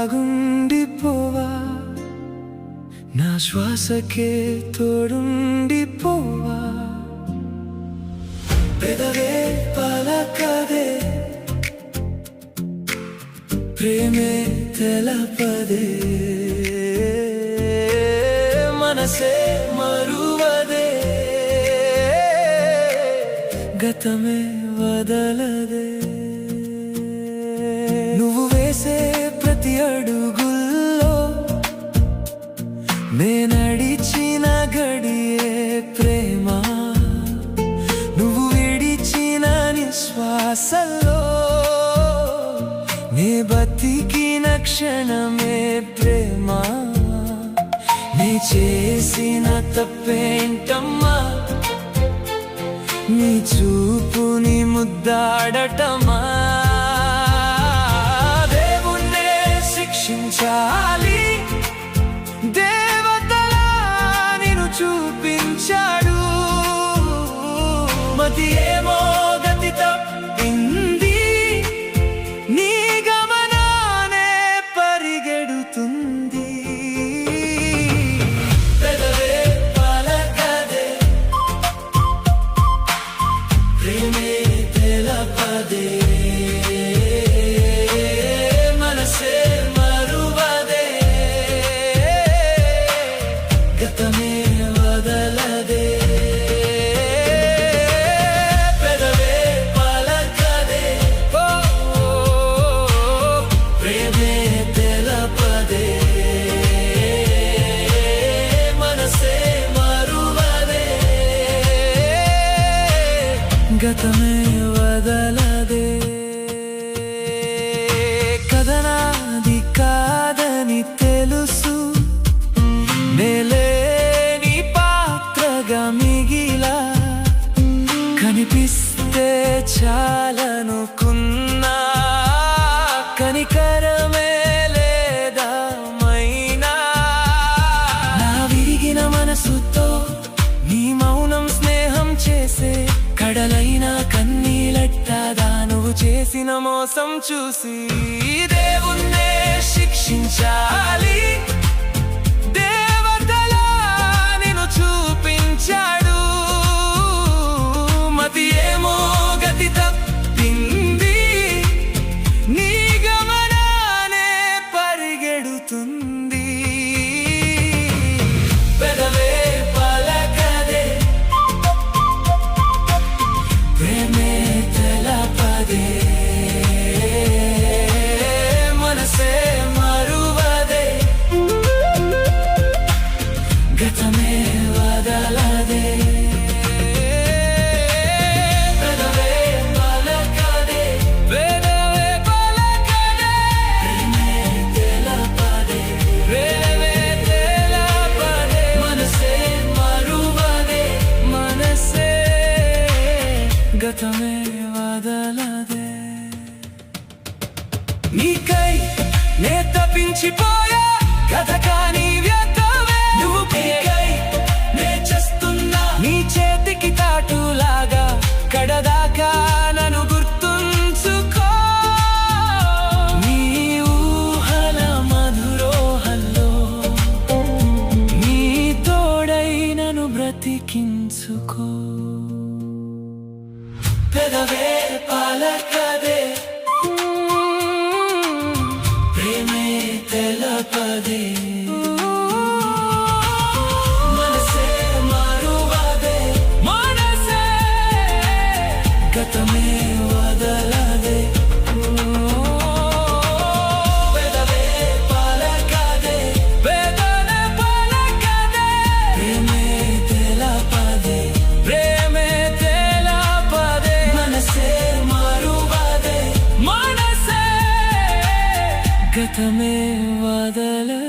లాగుండిపోవా, నా శ్వాసకే తోడుండిపోవా. పెదవే పలకదే, ప్రేమే తెలపదే, మనసే మరువదే, గతమే వదలదే. నువ్వు వేసే ప్రతి అడుగుల్లో నే నడిచిన గడియే ప్రేమ, నువ్వు విడిచిన నిశ్వాసల్లో నే బతికిన క్షణమే ప్రేమ. నీ చేసిన తప్పేంటమ్మా, నీ చూపుని ముద్దాడటమా. దేవుణ్ణే శిక్షించాలి, దేవతలా నిన్ను చూపించాడు. మతి ఏమో గతి తప్పింది, నీ గమనానే పరిగెడుతుంది. పెదవే పలకదే, ప్రేమే తెలపదే, మనసే మరువదే, గతమే వదలదే. పెదవే పలకదే, ప్రేమే తెలపదే, మనసే మరువదే, గతమే వదలదే. కథనాది కాదని తెలుసు, నేలేని పాత్రగా మిగిలా, కనిపిస్తే చాలనుకున్నా, కనికరమే లేదా మైనా. నా విరిగిన మనసుతో నీ మౌనం స్నేహం చేసే, కడలైన కన్నీలట్టాదా నువ్వు చేసిన మోసం చూసి. దేవుణ్ణే శిక్షించాలి, దేవతలా నిన్ను చూపించాడు. మతి ఏమో గతి తప్పింది, నీ గమనానే పరిగెడుతుంది. పెదవే పలకదే, ప్రేమే తెలపదే, మనసే మరువదే, గతమే వదలదే. పెదవే పలకదే, పెదవే పలకదే, ప్రేమే తెలపదే, ప్రేమే తెలపదే, మనసే మరువదే, మనసే గతమే వదలదే. నీకై నే తప్పించిపోయా, కథ కాని వ్యర్థమే. నువ్వు నీకై నే చేస్తున్నా, నీ చేతికి తాటులాగా కడదాకా నన్ను గుర్తుంచుకో. నీ ఊహల మధురోహల్లో నీ తోడై నన్ను బ్రతికించుకో. పెదవే పలకదే, ప్రేమే తెలపదే, మనసే మరువదే, మనసే గతమే వదలదే. పెదవే పలకదే, పెదవే పలకదే, ప్రేమే తెలపదే, ప్రేమే తెలపదే, మనసే మరువదే, మనసే గతమే వదలదే.